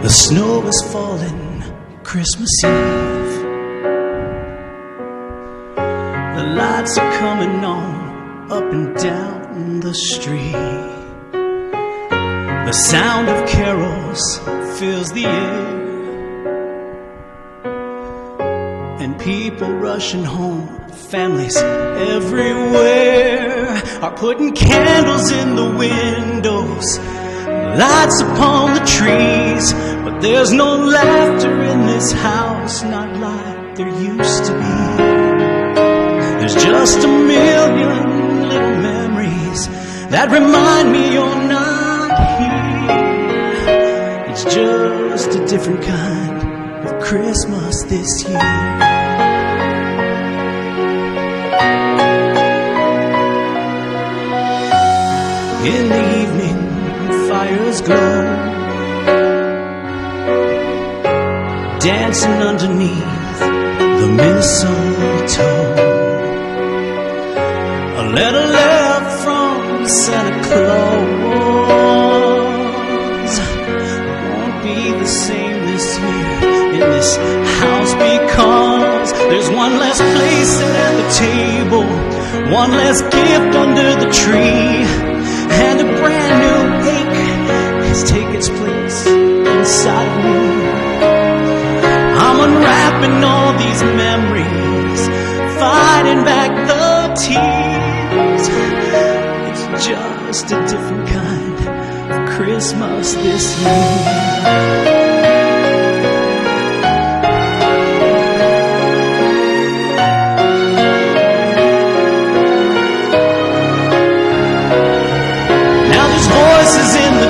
The snow is falling Christmas Eve. The lights are coming on up and down the street. The sound of carols fills the air, and people rushing home, families everywhere are putting candles in the windows, lights upon the trees. But there's no laughter in this house, not like there used to be. There's just a million little memories that remind me you're not here. It's just a different kind of Christmas this year. In the evening, fires glow, dancing underneath the mistletoe. A letter left from Santa Claus won't be the same this year in this house, because there's one less place at the table, one less gift under the tree, and a brand new ache has taken its place inside of me. I'm unwrapping all these memories, fighting back the tears. It's just a different kind of Christmas this year.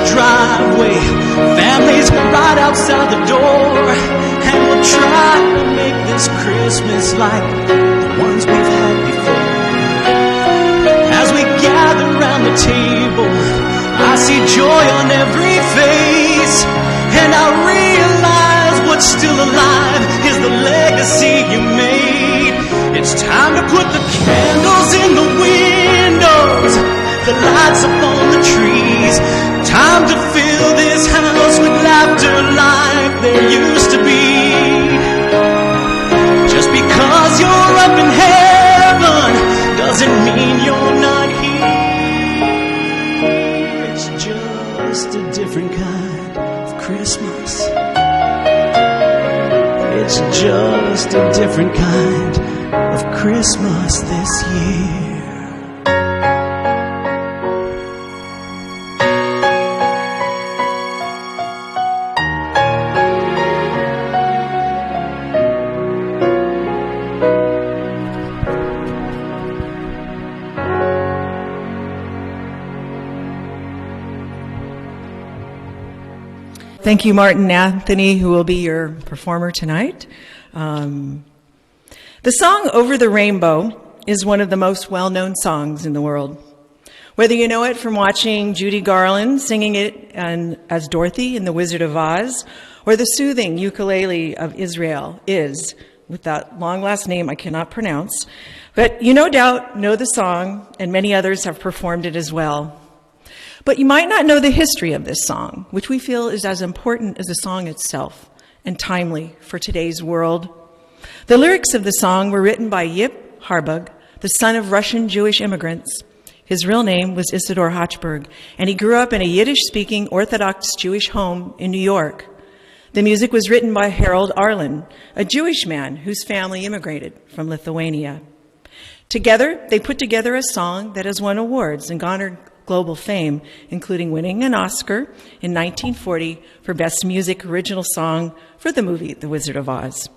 Driveway, families right outside the door, and we'll try to make this Christmas like the ones we've had before. As we gather round the table, I see joy on every face, and I realize what's still alive is the legacy you made. It's time to put the candles in the windows, the lights up on the trees. Time to fill this house with laughter like there used to be. Just because you're up in heaven doesn't mean you're not here. It's just a different kind of Christmas. It's just a different kind of Christmas this year. Thank you, Martin Anthony, who will be your performer tonight. The song Over the Rainbow is one of the most well-known songs in the world. Whether you know it from watching Judy Garland singing it as Dorothy in The Wizard of Oz, or the soothing ukulele of Israel is, with that long last name I cannot pronounce, but you no doubt know the song, and many others have performed it as well. But you might not know the history of this song, which we feel is as important as the song itself and timely for today's world. The lyrics of the song were written by Yip Harbug, the son of Russian Jewish immigrants. His real name was Isidor Hochberg, and he grew up in a Yiddish-speaking Orthodox Jewish home in New York. The music was written by Harold Arlen, a Jewish man whose family immigrated from Lithuania. Together, they put together a song that has won awards and garnered global fame, including winning an Oscar in 1940 for Best Music Original Song for the movie The Wizard of Oz.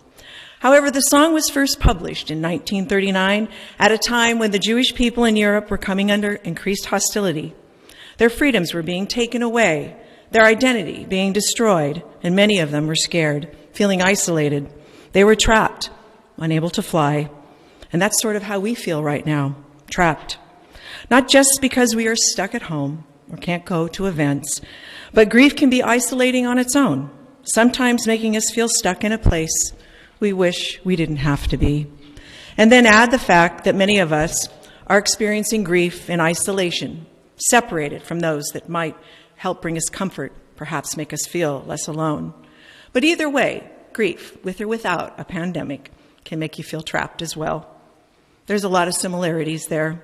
However, the song was first published in 1939 at a time when the Jewish people in Europe were coming under increased hostility. Their freedoms were being taken away, their identity being destroyed, and many of them were scared, feeling isolated. They were trapped, unable to fly. And that's sort of how we feel right now, trapped. Not just because we are stuck at home or can't go to events, but grief can be isolating on its own. sometimes making us feel stuck in a place we wish we didn't have to be. And then add the fact that many of us are experiencing grief in isolation, separated from those that might help bring us comfort, perhaps make us feel less alone. But either way, grief, with or without a pandemic, can make you feel trapped as well. There's a lot of similarities there.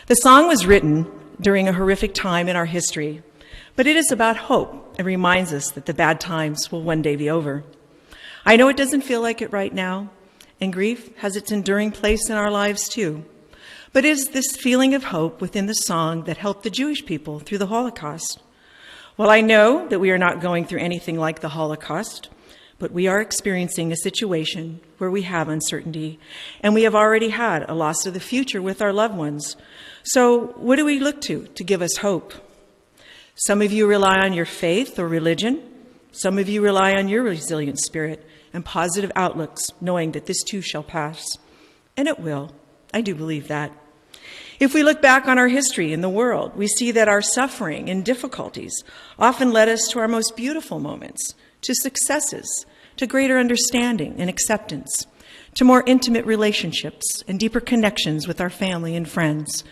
The song was written during a horrific time in our history, but it is about hope and reminds us that the bad times will one day be over. I know it doesn't feel like it right now, and grief has its enduring place in our lives too. But it is this feeling of hope within the song that helped the Jewish people through the Holocaust. Well, I know that we are not going through anything like the Holocaust, but we are experiencing a situation where we have uncertainty, and we have already had a loss of the future with our loved ones. So what do we look to give us hope? Some of you rely on your faith or religion. Some of you rely on your resilient spirit and positive outlooks, knowing that this too shall pass. And it will. I do believe that. If we look back on our history in the world, we see that our suffering and difficulties often led us to our most beautiful moments, to successes, to greater understanding and acceptance, to more intimate relationships and deeper connections with our family and friends.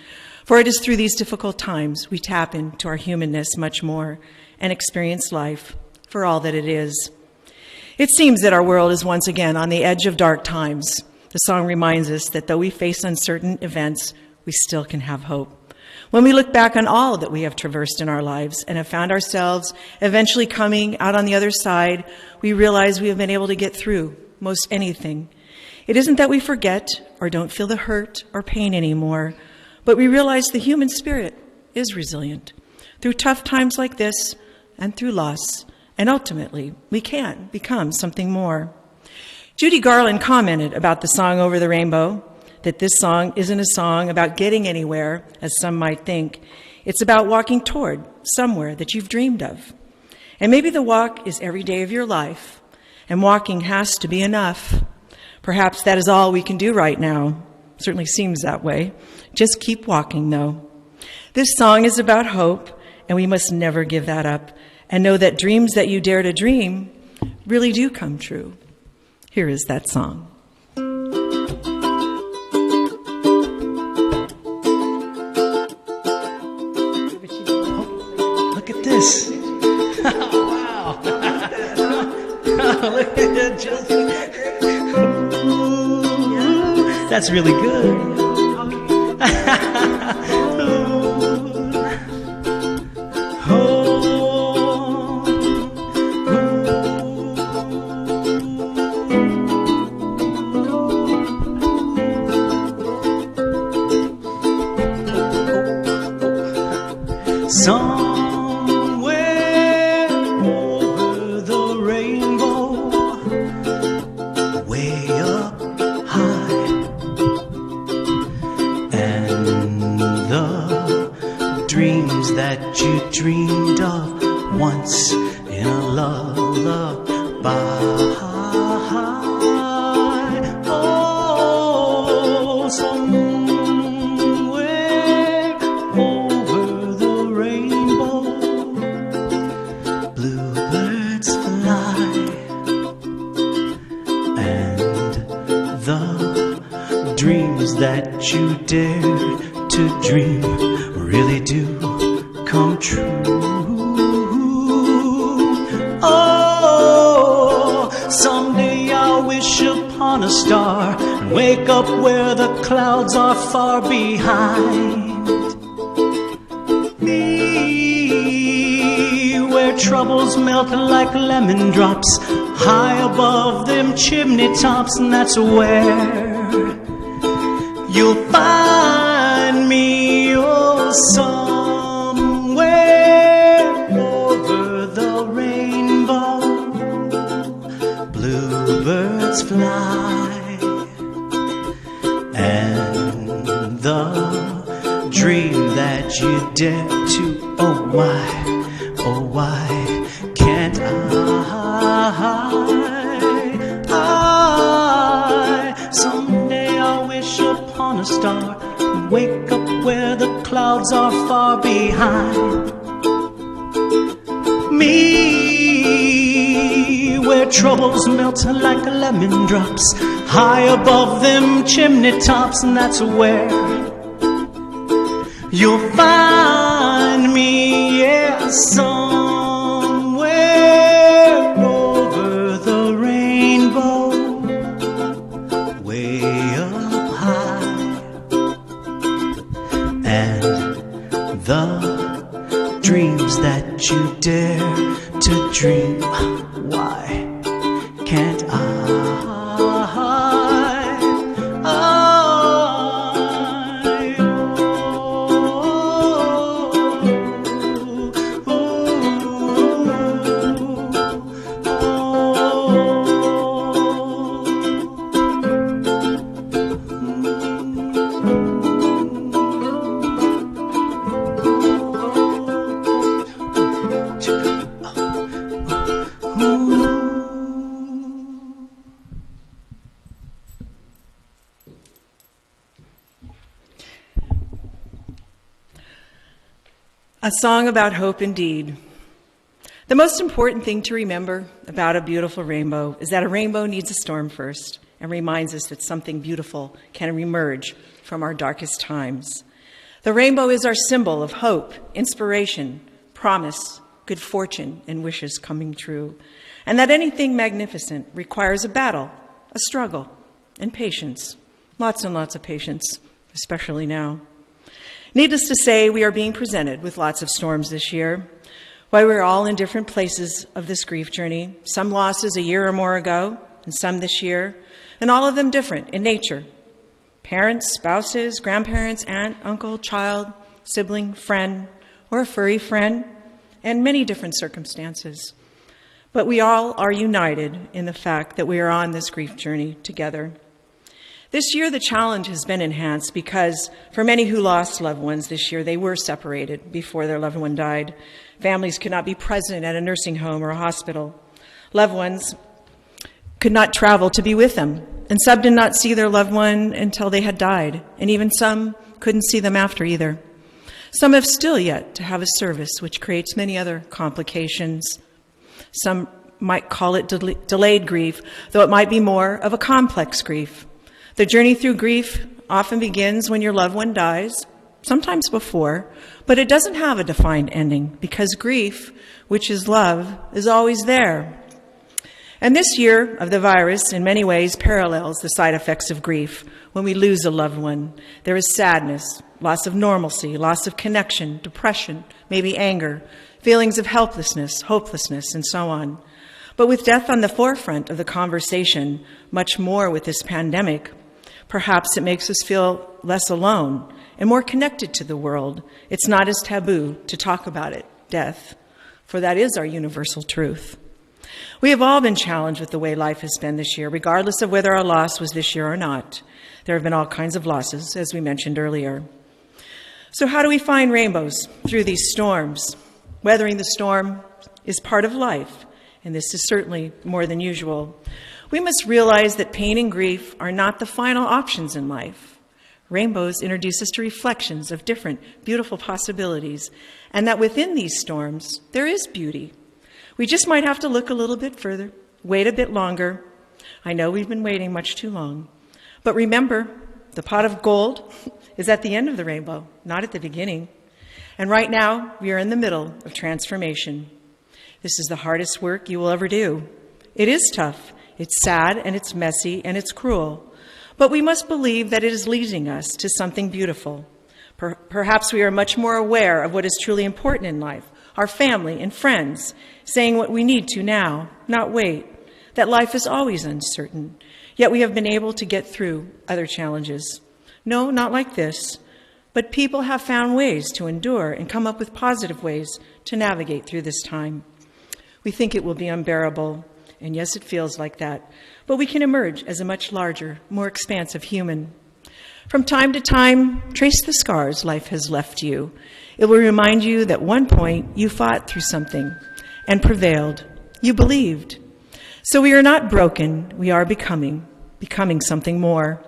For it is through these difficult times we tap into our humanness much more and experience life for all that it is. It seems that our world is once again on the edge of dark times. The song reminds us that though we face uncertain events, we still can have hope. When we look back on all that we have traversed in our lives and have found ourselves eventually coming out on the other side, we realize we have been able to get through most anything. It isn't that we forget or don't feel the hurt or pain anymore, but we realize the human spirit is resilient. Through tough times like this and through loss, and ultimately, we can become something more. Judy Garland commented about the song Over the Rainbow, that this song isn't a song about getting anywhere, as some might think. It's about walking toward somewhere that you've dreamed of. And maybe the walk is every day of your life, and walking has to be enough. Perhaps that is all we can do right now. Certainly seems that way. Just keep walking, though. This song is about hope, and we must never give that up, and know that dreams that you dare to dream really do come true. Here is that song. Look at this. Wow. Look at that, Chelsea. That's really good. Somewhere over the rainbow, way up high, and the dreams that you dreamed of once in a lullaby. Oh, somewhere over the rainbow, bluebirds fly, and the dreams that you dared to dream really do come true. Oh, someday I'll wish upon a star and wake up where the clouds are far behind me, where troubles melt like lemon drops high above them chimney tops, and that's where you'll find me. Oh, somewhere over the rainbow, bluebirds fly, and the dream that you dare to, oh why can't I someday I'll wish upon a star and wake up where the clouds are far behind me, troubles melt like lemon drops high above them chimney tops, and that's where you'll find me, yeah, somewhere over the rainbow, way up high. And the dreams that you dare to dream, why can't I? A song about hope indeed. The most important thing to remember about a beautiful rainbow is that a rainbow needs a storm first and reminds us that something beautiful can emerge from our darkest times. The rainbow is our symbol of hope, inspiration, promise, good fortune, and wishes coming true. And that anything magnificent requires a battle, a struggle, and patience. Lots and lots of patience, especially now. Needless to say, we are being presented with lots of storms this year. While we're all in different places of this grief journey, some losses a year or more ago, and some this year, and all of them different in nature. Parents, spouses, grandparents, aunt, uncle, child, sibling, friend, or a furry friend, and many different circumstances. But we all are united in the fact that we are on this grief journey together. This year, the challenge has been enhanced because for many who lost loved ones this year, they were separated before their loved one died. Families could not be present at a nursing home or a hospital. Loved ones could not travel to be with them, and some did not see their loved one until they had died, and even some couldn't see them after either. Some have still yet to have a service, which creates many other complications. Some might call it delayed grief, though it might be more of a complex grief. The journey through grief often begins when your loved one dies, sometimes before, but it doesn't have a defined ending because grief, which is love, is always there. And this year of the virus, in many ways, parallels the side effects of grief. When we lose a loved one, there is sadness, loss of normalcy, loss of connection, depression, maybe anger, feelings of helplessness, hopelessness, and so on. But with death on the forefront of the conversation, much more with this pandemic, perhaps it makes us feel less alone and more connected to the world. It's not as taboo to talk about it, death, for that is our universal truth. We have all been challenged with the way life has been this year, regardless of whether our loss was this year or not. There have been all kinds of losses, as we mentioned earlier. So how do we find rainbows through these storms? Weathering the storm is part of life, and this is certainly more than usual. We must realize that pain and grief are not the final options in life. Rainbows introduce us to reflections of different beautiful possibilities, and that within these storms, there is beauty. We just might have to look a little bit further, wait a bit longer. I know we've been waiting much too long. But remember, the pot of gold is at the end of the rainbow, not at the beginning. And right now, we are in the middle of transformation. This is the hardest work you will ever do. It is tough. It's sad, and it's messy, and it's cruel. But we must believe that it is leading us to something beautiful. Perhaps we are much more aware of what is truly important in life, our family and friends, saying what we need to now, not wait, that life is always uncertain, yet we have been able to get through other challenges. No, not like this, but people have found ways to endure and come up with positive ways to navigate through this time. We think it will be unbearable, and yes, it feels like that, but we can emerge as a much larger, more expansive human. From time to time, trace the scars life has left you. It will remind you that one point you fought through something and prevailed. You believed. So we are not broken, we are becoming something more.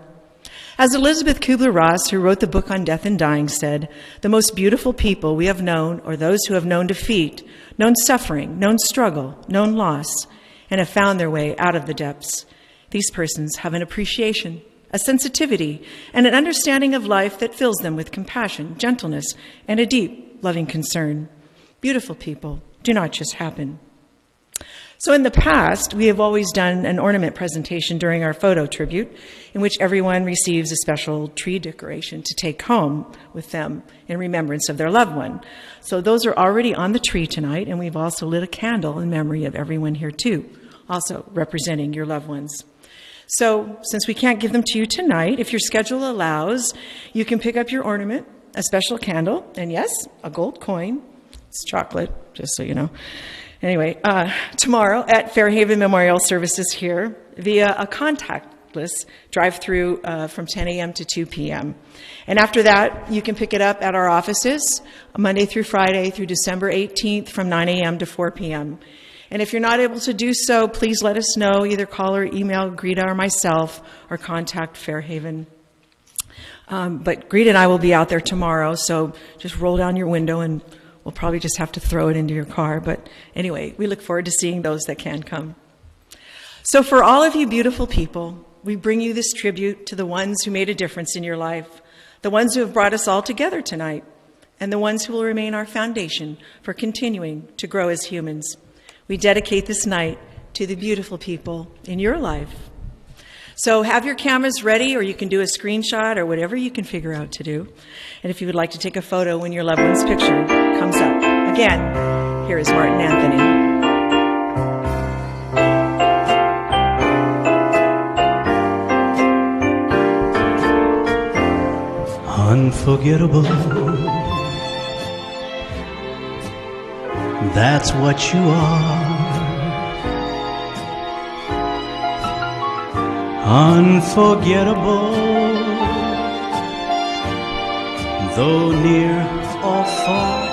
As Elizabeth Kubler-Ross, who wrote the book on death and dying, said, the most beautiful people we have known are those who have known defeat, known suffering, known struggle, known loss, and have found their way out of the depths. These persons have an appreciation, a sensitivity, and an understanding of life that fills them with compassion, gentleness, and a deep, loving concern. Beautiful people do not just happen. So in the past, we have always done an ornament presentation during our photo tribute, in which everyone receives a special tree decoration to take home with them in remembrance of their loved one. So those are already on the tree tonight, and we've also lit a candle in memory of everyone here too, also representing your loved ones. So since we can't give them to you tonight, if your schedule allows, you can pick up your ornament, a special candle, and yes, a gold coin. It's chocolate, just so you know. Anyway, tomorrow at Fairhaven Memorial Services here via a contactless drive-through from 10 a.m. to 2 p.m. And after that, you can pick it up at our offices Monday through Friday through December 18th from 9 a.m. to 4 p.m. And if you're not able to do so, please let us know. Either call or email Greta or myself or contact Fairhaven. But Greta and I will be out there tomorrow, so just roll down your window and we'll probably just have to throw it into your car. But anyway, we look forward to seeing those that can come. So for all of you beautiful people, we bring you this tribute to the ones who made a difference in your life, the ones who have brought us all together tonight, and the ones who will remain our foundation for continuing to grow as humans. We dedicate this night to the beautiful people in your life. So have your cameras ready, or you can do a screenshot or whatever you can figure out to do. And if you would like to take a photo when your loved one's picture comes up. Again, here is Martin Anthony. Unforgettable, that's what you are. Unforgettable, though near or far.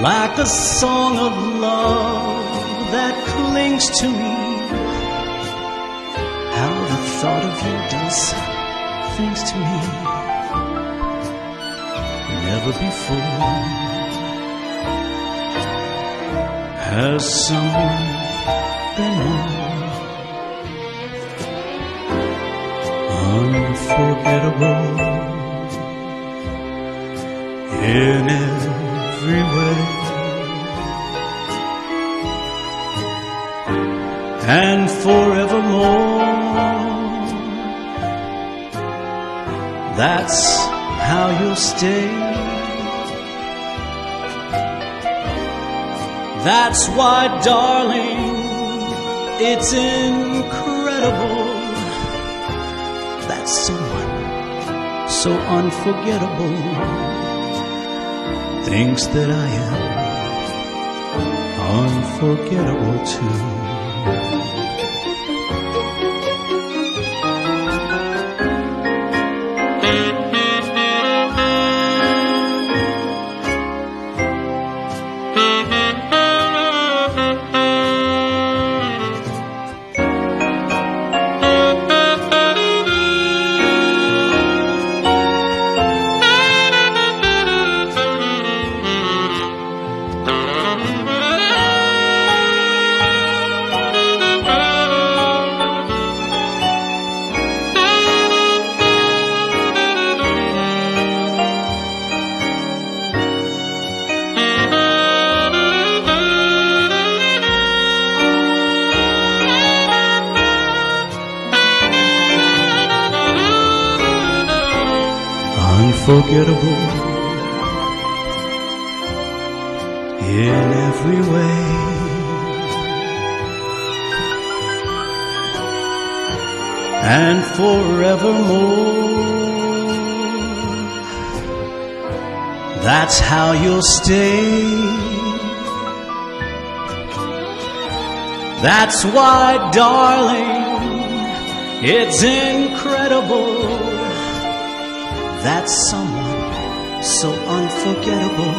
Like a song of love that clings to me. How the thought of you does things to me. Never before has someone been more unforgettable in every way, and forevermore. That's how you'll stay. That's why, darling, it's incredible that someone so unforgettable thinks that I am unforgettable too. Unforgettable in every way, and forevermore. That's how you'll stay. That's why, darling, it's incredible that someone so unforgettable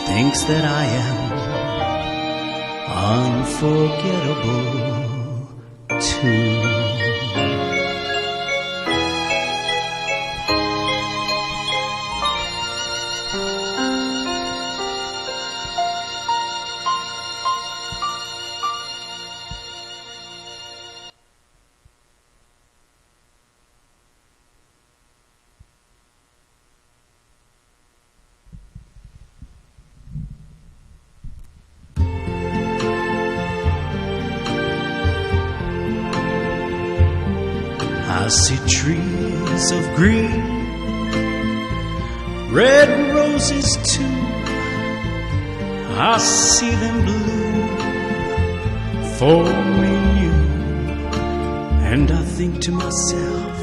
thinks that I am unforgettable too. I see trees of green, red roses too. I see them bloom for me and you. And I think to myself,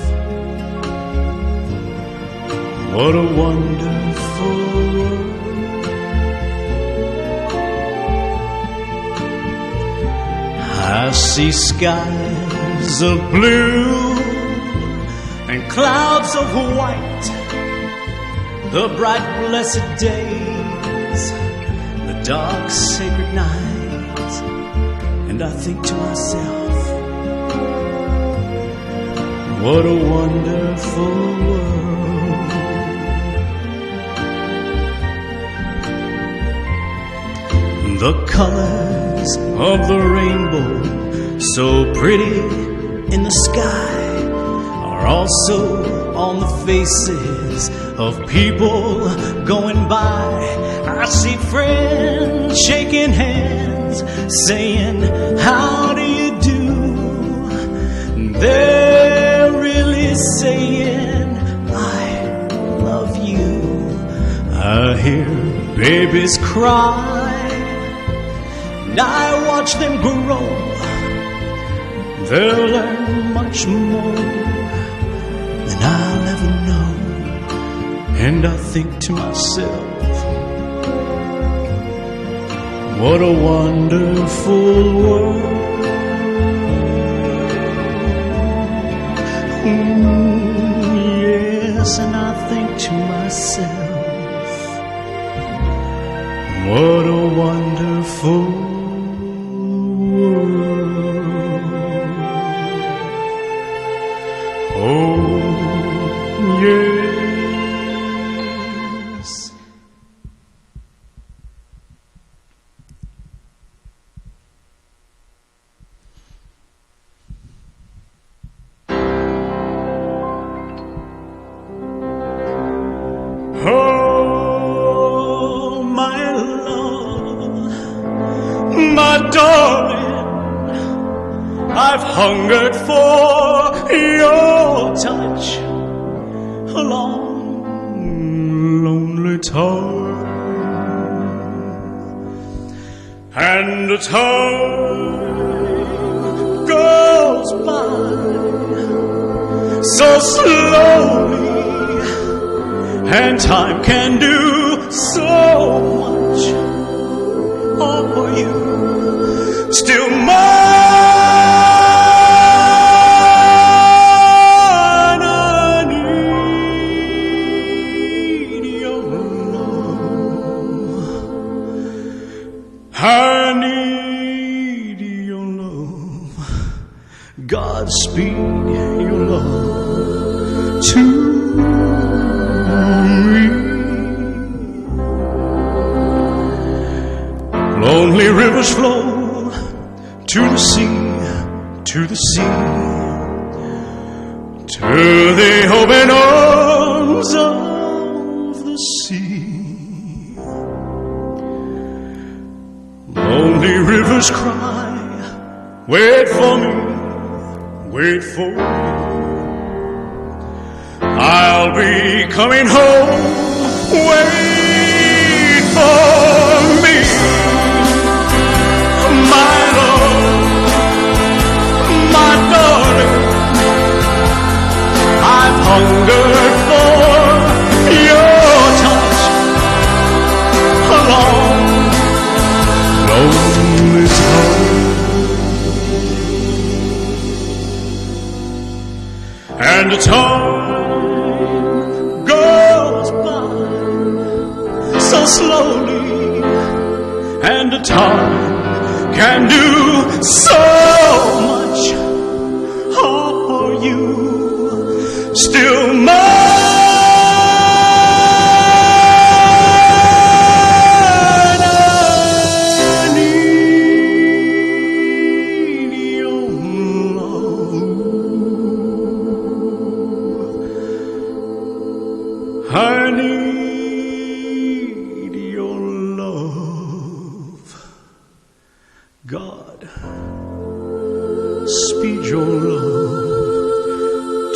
what a wonderful world. I see skies of blue and clouds of white, the bright blessed days, the dark sacred nights. And I think to myself, what a wonderful world. The colors of the rainbow, so pretty in the sky, are also on the faces of people going by. I see friends shaking hands, saying, how do you do? They're really saying, I love you. I hear babies cry, and I watch them grow. They'll learn much more than I'll ever know. And I think to myself, what a wonderful world. Yes, and I think to myself, what a wonderful world. Oh, yes. Oh, my love, my darling, I've hungered for your touch a long, lonely time, and the time goes by so slowly, and time can do so much for you. Still mine, I need your love. I need your love. Godspeed your love to me. Lonely rivers flow to the sea, to the sea, to the open arms of the sea. Lonely rivers cry, wait for me, wait for me. I'll be coming home, wait for me. My love, my darling, I've hungered for your touch a long, lonely time, and the time goes by so slowly, and the time can do so much for you. Still mine, I need your love. I need your love. God, speed your love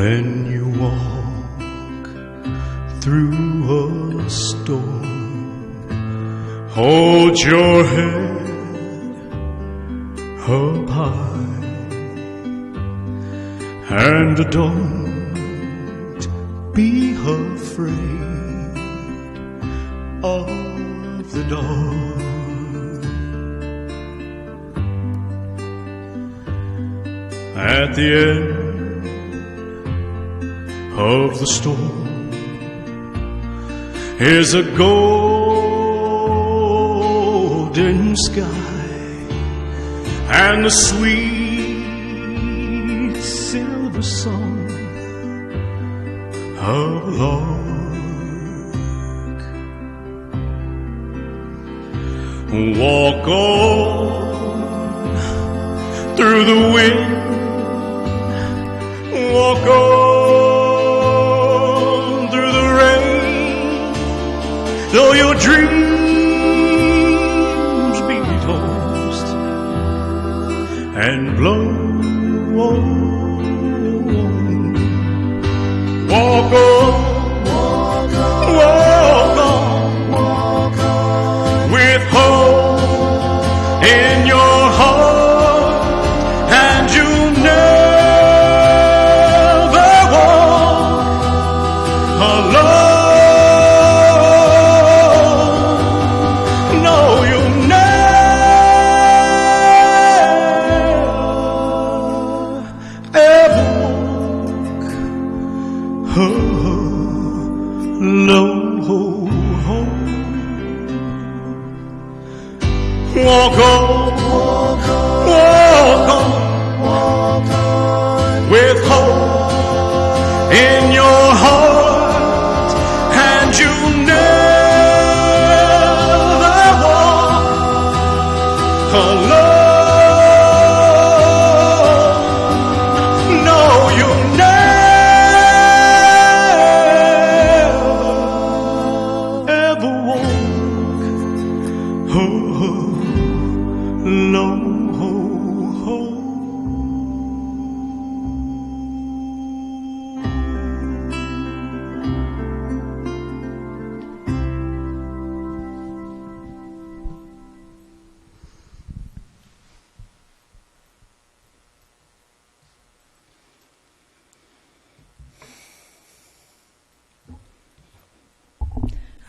When you walk through a storm, hold your head up high and don't be afraid of the dark. At the end of the storm is a golden sky and the sweet silver song of a lark. Walk on through the wind, walk on through the rain, though your dreams be tossed and blown. Walk on, walk on, walk on, walk on, with hope in your heart, and you'll never walk alone. No, you'll never ever walk alone. Walk on, walk on, walk on, walk on, with hope in your heart, and you'll never walk alone. No, you'll never ever walk alone.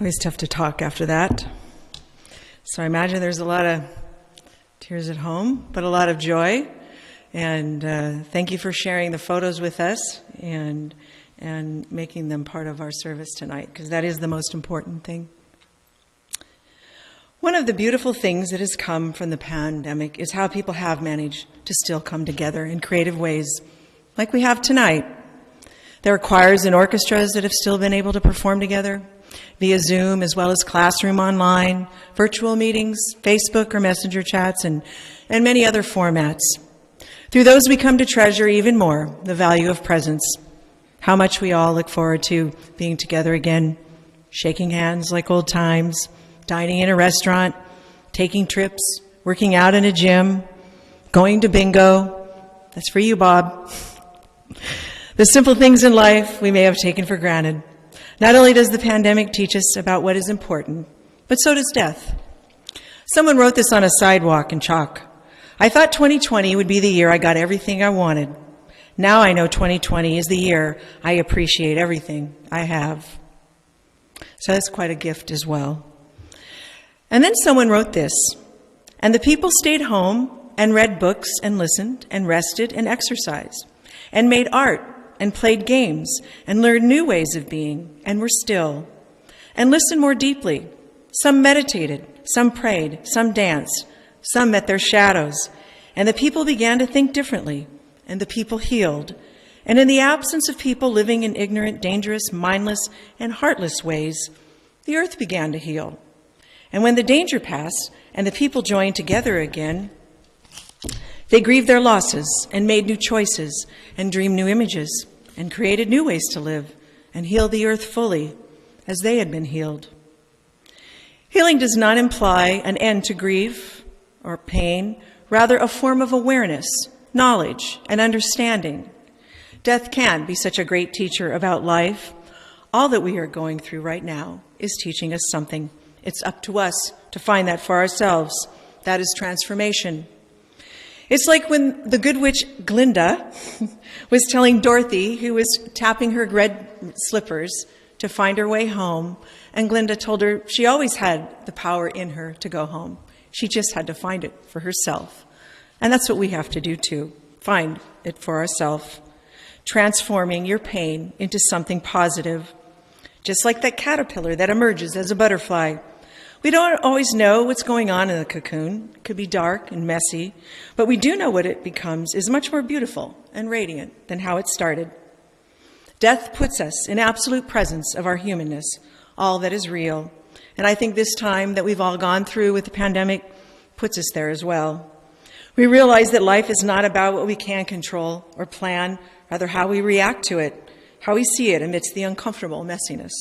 Always tough to talk after that. So I imagine there's a lot of tears at home, but a lot of joy. And thank you for sharing the photos with us and making them part of our service tonight, because that is the most important thing. One of the beautiful things that has come from the pandemic is how people have managed to still come together in creative ways, like we have tonight. There are choirs and orchestras that have still been able to perform together via Zoom, as well as classroom online, virtual meetings, Facebook or messenger chats, and many other formats. Through those, we come to treasure even more the value of presence, how much we all look forward to being together again, shaking hands like old times, dining in a restaurant, taking trips, working out in a gym, going to bingo. That's for you, Bob. The simple things in life we may have taken for granted. Not only does the pandemic teach us about what is important, but so does death. Someone wrote this on a sidewalk in chalk. I thought 2020 would be the year I got everything I wanted. Now I know 2020 is the year I appreciate everything I have. So that's quite a gift as well. And then someone wrote this, and the people stayed home and read books and listened and rested and exercised and made art and played games and learned new ways of being and were still and listened more deeply. Some meditated, some prayed, some danced, some met their shadows, and the people began to think differently, and the people healed. And in the absence of people living in ignorant, dangerous, mindless, and heartless ways, the earth began to heal. And when the danger passed and the people joined together again, they grieved their losses and made new choices and dreamed new images and created new ways to live and heal the earth fully as they had been healed. Healing does not imply an end to grief or pain, rather a form of awareness, knowledge, and understanding. Death can be such a great teacher about life. All that we are going through right now is teaching us something. It's up to us to find that for ourselves. That is transformation. It's like when the good witch Glinda was telling Dorothy, who was tapping her red slippers to find her way home, and Glinda told her she always had the power in her to go home. She just had to find it for herself. And that's what we have to do too, find it for ourselves, transforming your pain into something positive, just like that caterpillar that emerges as a butterfly. We don't always know what's going on in the cocoon. It could be dark and messy, but we do know what it becomes is much more beautiful and radiant than how it started. Death puts us in absolute presence of our humanness, all that is real. And I think this time that we've all gone through with the pandemic puts us there as well. We realize that life is not about what we can control or plan, rather how we react to it, how we see it amidst the uncomfortable messiness.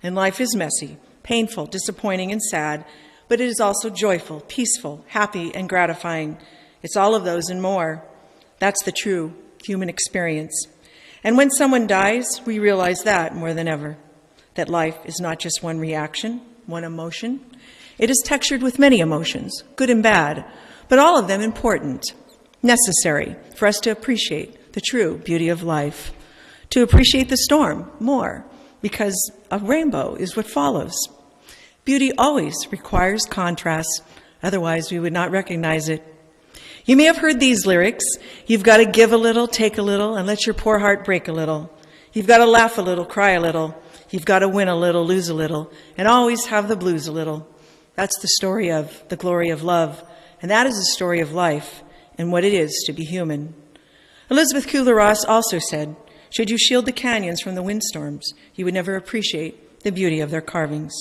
And life is messy, painful, disappointing, and sad, but it is also joyful, peaceful, happy, and gratifying. It's all of those and more. That's the true human experience. And when someone dies, we realize that more than ever, that life is not just one reaction, one emotion. It is textured with many emotions, good and bad, but all of them important, necessary for us to appreciate the true beauty of life, to appreciate the storm more, because a rainbow is what follows. Beauty always requires contrast, otherwise we would not recognize it. You may have heard these lyrics. You've got to give a little, take a little, and let your poor heart break a little. You've got to laugh a little, cry a little. You've got to win a little, lose a little, and always have the blues a little. That's the story of the glory of love, and that is the story of life and what it is to be human. Elizabeth Kubler-Ross also said, should you shield the canyons from the windstorms, you would never appreciate the beauty of their carvings.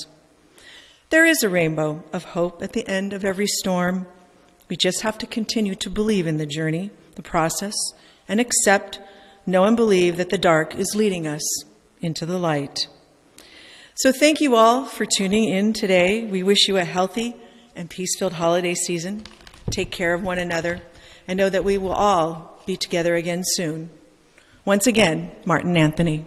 There is a rainbow of hope at the end of every storm. We just have to continue to believe in the journey, the process, and accept, know, and believe that the dark is leading us into the light. So thank you all for tuning in today. We wish you a healthy and peace-filled holiday season. Take care of one another, and know that we will all be together again soon. Once again, Martin Anthony.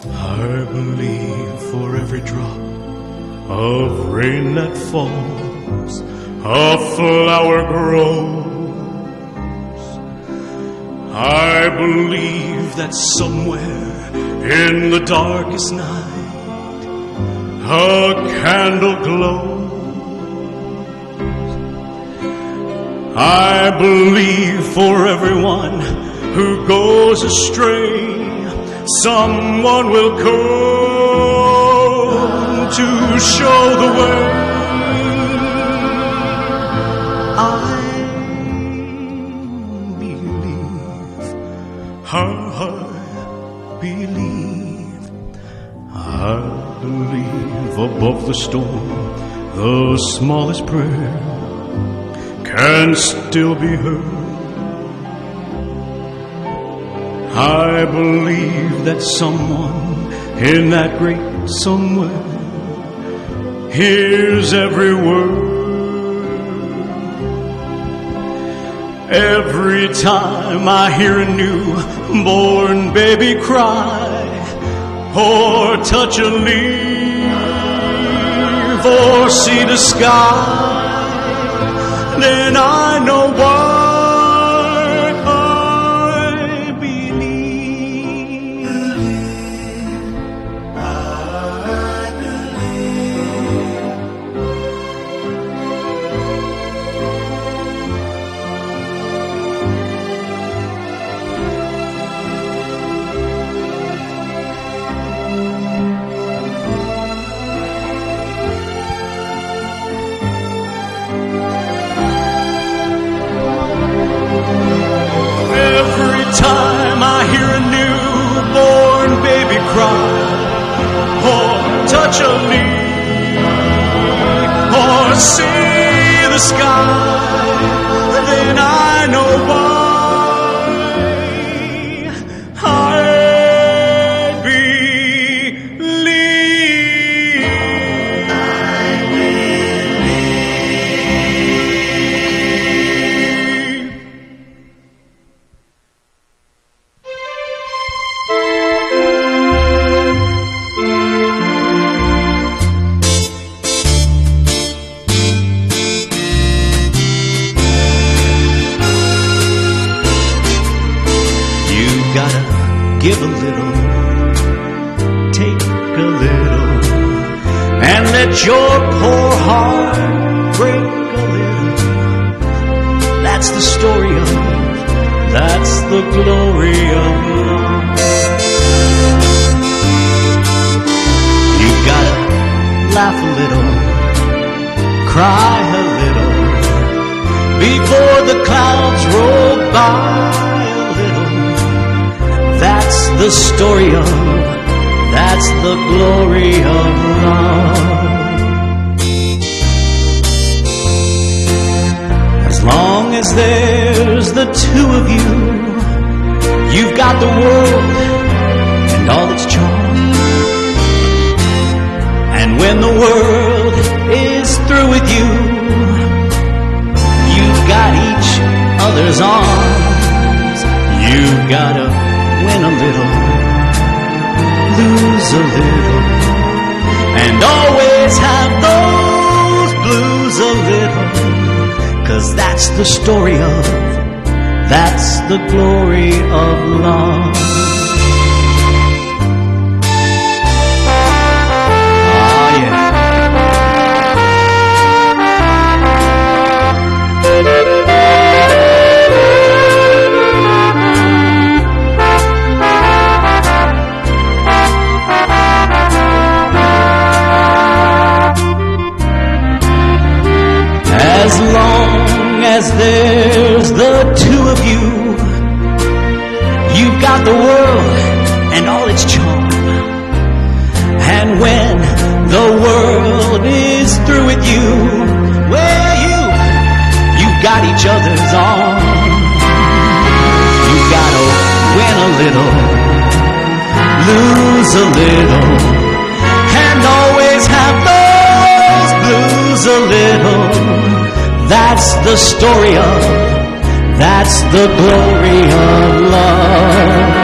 I believe for every drop of rain that falls, a flower grows. I believe that somewhere in the darkest night a candle glows. I believe for everyone who goes astray, someone will come to show the way. I believe, I believe above the storm, the smallest prayer can still be heard. I believe that someone in that great somewhere hears every word. Every time I hear a newborn baby cry, or touch a leaf, or see the sky, then I know why. touch a leaf or see the sky, then I know why I believe. Give a little, take a little, and let your poor heart break a little. That's the story of, that's the glory of love. You gotta laugh a little, cry a little, before the clouds roll by. That's the story of, that's the glory of love. As long as there's the two of you, you've got the world and all its charm. And when the world is through with you, you've got each other's arms. You've gotta win a little, lose a little, and always have those blues a little, 'cause that's the story of, that's the glory of love. Oh yeah. As long as there's the two of you, you've got the world and all its charm. And when the world is through with you, well, you've got each other's arms. You've got to win a little, lose a little, and always have those blues a little. That's the story of, that's the glory of love.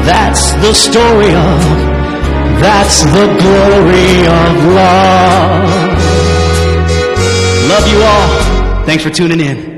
That's the story of, that's the glory of love. Love you all. Thanks for tuning in.